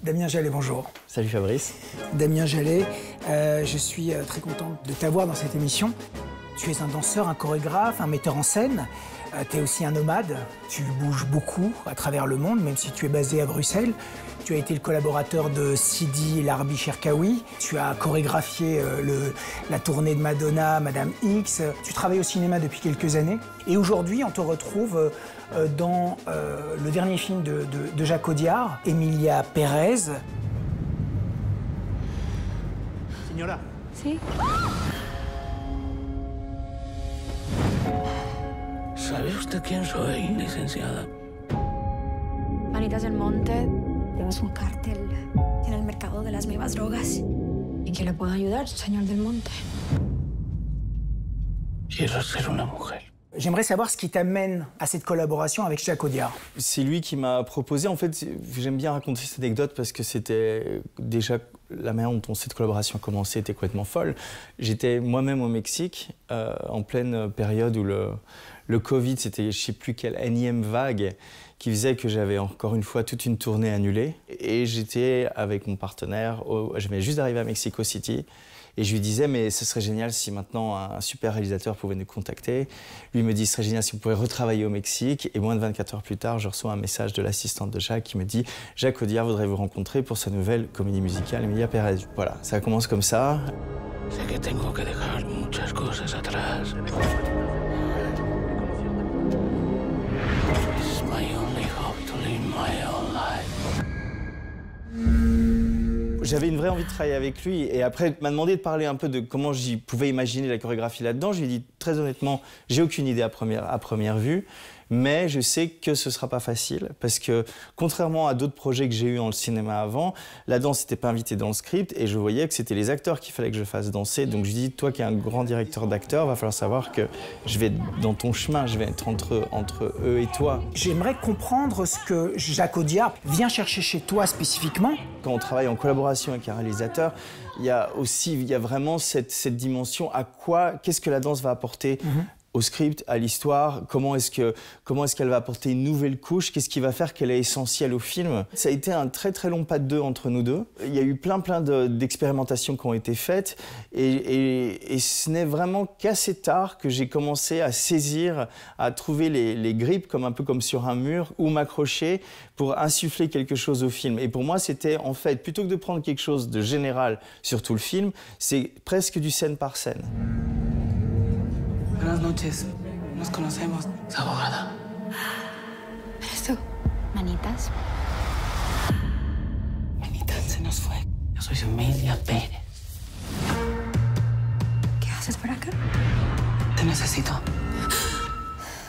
Damien Jallet, bonjour. Salut Fabrice. Damien Jallet, je suis très content de t'avoir dans cette émission. Tu es un danseur, un chorégraphe, un metteur en scène. Tu es aussi un nomade. Tu bouges beaucoup à travers le monde, même si tu es basé à Bruxelles. Tu as été le collaborateur de Sidi Larbi Cherkaoui. Tu as chorégraphié la tournée de Madonna, Madame X. Tu travailles au cinéma depuis quelques années. Et aujourd'hui, on te retrouve dans le dernier film de Jacques Audiard, Emilia Pérez. Señora. Sí. ¿Sabe usted quién soy, licenciada? Manitas del Monte, tenemos un cártel en el mercado de las nuevas drogas. ¿En qué le puedo ayudar, señor del Monte? Quiero ser una mujer. J'aimerais savoir ce qui t'amène à cette collaboration avec Jacques Audiard. C'est lui qui m'a proposé. En fait, j'aime bien raconter cette anecdote parce que c'était déjà la manière dont cette collaboration a commencé était complètement folle. J'étais moi-même au Mexique en pleine période où le Covid, c'était je ne sais plus quelle énième vague qui faisait que j'avais encore une fois toute une tournée annulée. Et j'étais avec mon partenaire, je venais juste d'arriver à Mexico City. Et je lui disais, mais ce serait génial si maintenant un super réalisateur pouvait nous contacter. Lui me dit, ce serait génial si on pouvait retravailler au Mexique. Et moins de 24 heures plus tard, je reçois un message de l'assistante de Jacques qui me dit, Jacques Audiard voudrait vous rencontrer pour sa nouvelle comédie musicale, Emilia Pérez. Voilà, ça commence comme ça. Sé que tengo que dejar muchas cosas atrás. It's my only hope to live my own life. J'avais une vraie envie de travailler avec lui et après, il m'a demandé de parler un peu de comment j'y pouvais imaginer la chorégraphie là-dedans. Je lui ai dit très honnêtement, j'ai aucune idée à première vue, mais je sais que ce sera pas facile parce que contrairement à d'autres projets que j'ai eus dans le cinéma avant, la danse n'était pas invitée dans le script et je voyais que c'était les acteurs qu'il fallait que je fasse danser. Donc je lui ai dit, toi qui es un grand directeur d'acteurs, va falloir savoir que je vais être dans ton chemin, je vais être entre eux et toi. J'aimerais comprendre ce que Jacques Audiard vient chercher chez toi spécifiquement. Quand on travaille en collaboration avec un réalisateur, il y a vraiment cette dimension qu'est-ce que la danse va apporter au script, à l'histoire, comment est-ce qu'elle va apporter une nouvelle couche, qu'est-ce qui va faire qu'elle est essentielle au film. Ça a été un très très long pas de deux entre nous deux. Il y a eu plein d'expérimentations qui ont été faites et ce n'est vraiment qu'assez tard que j'ai commencé à saisir, à trouver les grippes un peu comme sur un mur où m'accrocher pour insuffler quelque chose au film. Et pour moi, c'était en fait, plutôt que de prendre quelque chose de général sur tout le film, c'est presque du scène par scène. Buenas noches. Nos conocemos. Es abogada. ¿Eres tú? Manitas. Manitas se nos fue. Yo soy Emilia Pérez. ¿Qué haces por acá? Te necesito.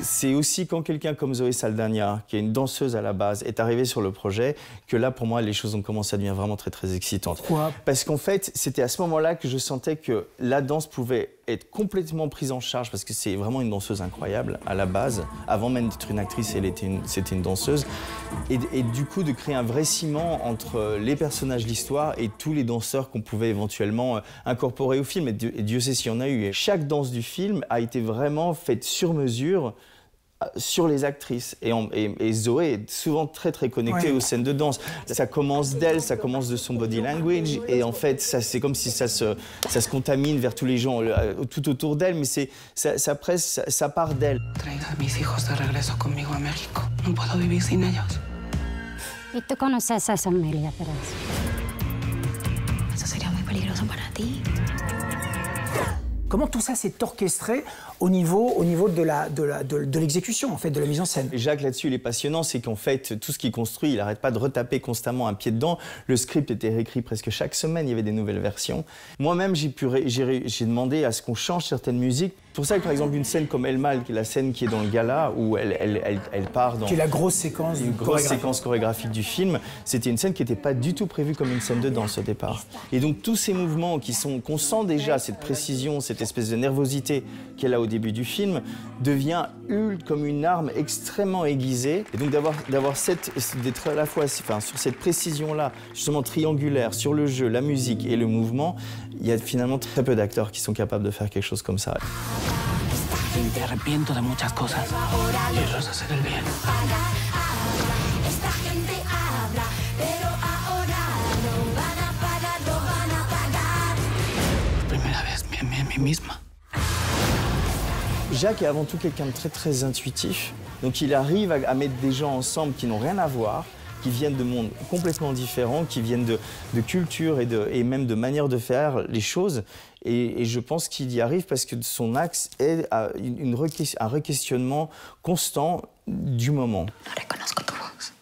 C'est aussi quand quelqu'un comme Zoé Saldana, qui est une danseuse à la base, est arrivé sur le projet, que là, pour moi, les choses ont commencé à devenir vraiment très, très excitantes. Pourquoi ? Parce qu'en fait, c'était à ce moment-là que je sentais que la danse pouvait être complètement prise en charge, parce que c'est vraiment une danseuse incroyable, à la base. Avant même d'être une actrice, c'était une danseuse. Et du coup, de créer un vrai ciment entre les personnages de l'histoire et tous les danseurs qu'on pouvait éventuellement incorporer au film. Et Dieu sait s'il y en a eu. Et chaque danse du film a été vraiment faite sur mesure sur les actrices. Et Zoé est souvent très très connectée aux scènes de danse. Ça commence d'elle, ça commence de son body language et en fait c'est comme si ça se contamine vers tous les gens tout autour d'elle, mais ça part d'elle. Traiga a mis hijos de regreso conmigo a México. No puedo vivir sin ellos. ¿Y tú conoces a esa Emilia Pérez? Eso sería muy peligroso para ti. Comment tout ça s'est orchestré au niveau de l'exécution, en fait, de la mise en scène? Et Jacques, là-dessus, il est passionnant, c'est qu'en fait, tout ce qu'il construit, il n'arrête pas de retaper constamment un pied dedans. Le script était réécrit presque chaque semaine, il y avait des nouvelles versions. Moi-même, j'ai demandé à ce qu'on change certaines musiques. C'est pour ça que, par exemple, une scène comme El Mal, qui est la scène qui est dans le gala, où elle part dans... Qui est la grosse séquence séquence chorégraphique du film, c'était une scène qui n'était pas du tout prévue comme une scène de danse au départ. Et donc, tous ces mouvements qu'on sent déjà, cette précision, cette espèce de nervosité qu'elle a au début du film, devient comme une arme extrêmement aiguisée. Et donc, d'être à la fois sur cette précision-là, justement triangulaire, sur le jeu, la musique et le mouvement, il y a finalement très peu d'acteurs qui sont capables de faire quelque chose comme ça. Me arrepiento de muchas cosas. Y eso es hacer el bien. mí misma. Jacques est avant tout quelqu'un de très très intuitif. Donc il arrive à mettre des gens ensemble qui n'ont rien à voir, qui viennent de mondes complètement différents, qui viennent de culture et même de manière de faire les choses. Et je pense qu'il y arrive parce que son axe est un requestionnement constant du moment. No reconozco tu voz.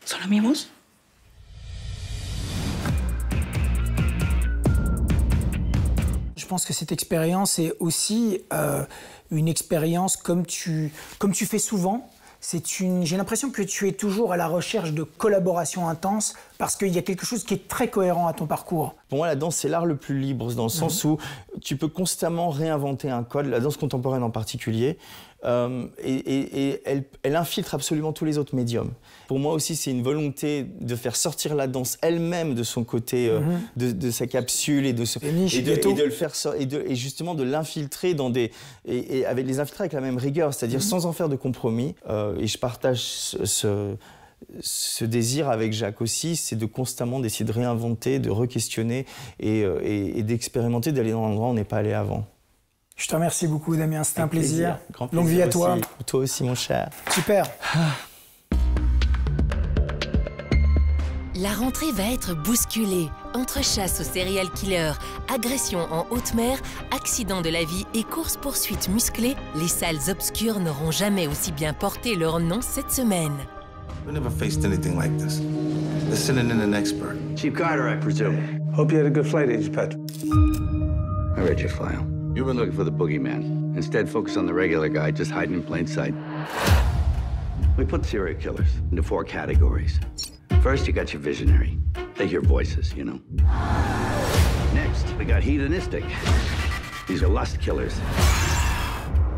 ¿Solo mi voz? Je pense que cette expérience est aussi une expérience comme tu fais souvent. J'ai l'impression que tu es toujours à la recherche de collaboration intense parce qu'il y a quelque chose qui est très cohérent à ton parcours. Pour moi, la danse, c'est l'art le plus libre, dans le sens où tu peux constamment réinventer un code, la danse contemporaine en particulier, et elle infiltre absolument tous les autres médiums. Pour moi aussi, c'est une volonté de faire sortir la danse elle-même de son côté, de sa capsule et de le faire et justement de l'infiltrer dans et avec les infiltrer avec la même rigueur, c'est-à-dire sans en faire de compromis. Et je partage ce désir avec Jacques aussi, c'est de constamment d'essayer de réinventer, de re-questionner et d'expérimenter, d'aller dans l'endroit où on n'est pas allé avant. Je te remercie beaucoup, Damien, c'était un plaisir. Grand plaisir. Longue vie à toi. Toi aussi, mon cher. Super. La rentrée va être bousculée. Entre chasse aux serial killers, agressions en haute mer, accidents de la vie et courses-poursuites musclées, les salles obscures n'auront jamais aussi bien porté leur nom cette semaine. We never faced anything like this. They're sending in an expert. Chief Carter, I presume. Hope you had a good flight, Agent Patrick. I read your file. You've been looking for the boogeyman. Instead, focus on the regular guy just hiding in plain sight. We put serial killers into 4 categories. First, you got your visionary. They hear voices, you know. Next, we got hedonistic. These are lust killers.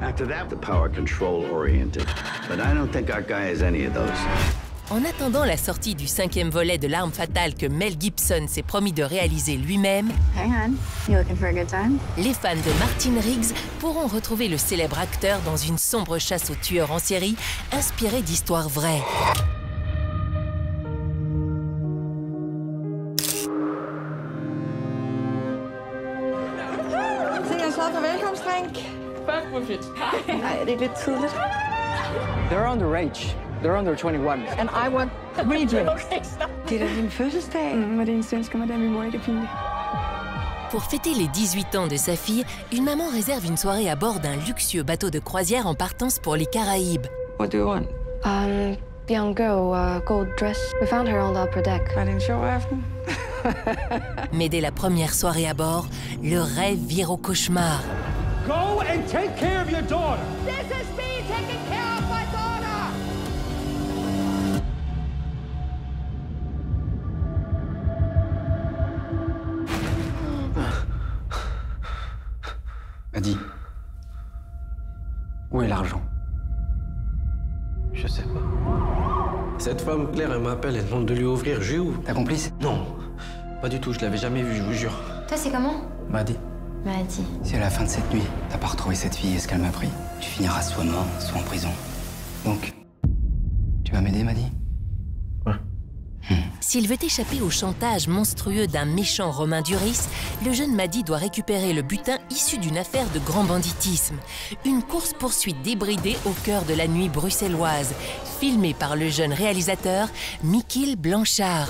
After that, the power control-oriented. But I don't think our guy has any of those. En attendant la sortie du 5e volet de L'Arme fatale que Mel Gibson s'est promis de réaliser lui-même, Hey, hon. You looking for a good time? les fans de Martin Riggs pourront retrouver le célèbre acteur dans une sombre chasse aux tueurs en série inspirée d'histoires vraies. They're underage. They're under 21. And I want 3 drinks. Det er din fødselsdag. Hvad din søn skal madame mor ikke finde. Pour fêter les 18 ans de sa fille, une maman réserve une soirée à bord d'un luxueux bateau de croisière en partance pour les Caraïbes. What do you want? Young girl, gold dress. We found her on the upper deck. Var det en sjov aften? Mais dès la première soirée à bord, le rêve vire au cauchemar. Go and take care of your daughter. This is me taking care of my daughter! Maddy, où est l'argent? Je sais pas. Cette femme, Claire, elle m'appelle, elle demande de lui ouvrir. Je lui ouvre. Ta complice? Non, pas du tout, je l'avais jamais vue, je vous jure. Toi, c'est comment? Maddy. Maddy. Si à la fin de cette nuit, t'as pas retrouvé cette fille et ce qu'elle m'a pris, tu finiras soit mort, soit en prison. Donc, tu vas m'aider, Maddy? Ouais. S'il veut échapper au chantage monstrueux d'un méchant Romain Duris, le jeune Maddy doit récupérer le butin issu d'une affaire de grand banditisme. Une course-poursuite débridée au cœur de la nuit bruxelloise, filmée par le jeune réalisateur Michiel Blanchard.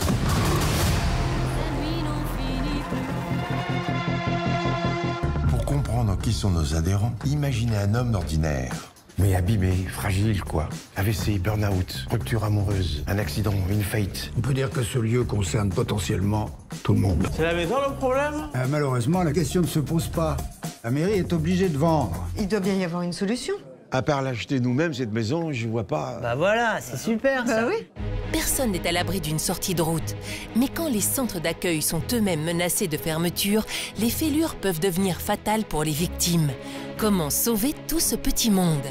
Pour comprendre qui sont nos adhérents, imaginez un homme ordinaire. Mais abîmé, fragile quoi. AVC, burn-out, rupture amoureuse, un accident, une faillite. On peut dire que ce lieu concerne potentiellement tout le monde. C'est la maison le problème? Malheureusement, la question ne se pose pas. La mairie est obligée de vendre. Il doit bien y avoir une solution. À part l'acheter nous-mêmes, cette maison, je vois pas... Bah voilà, c'est super ça. Bah oui. Personne n'est à l'abri d'une sortie de route. Mais quand les centres d'accueil sont eux-mêmes menacés de fermeture, les fêlures peuvent devenir fatales pour les victimes. Comment sauver tout ce petit monde ?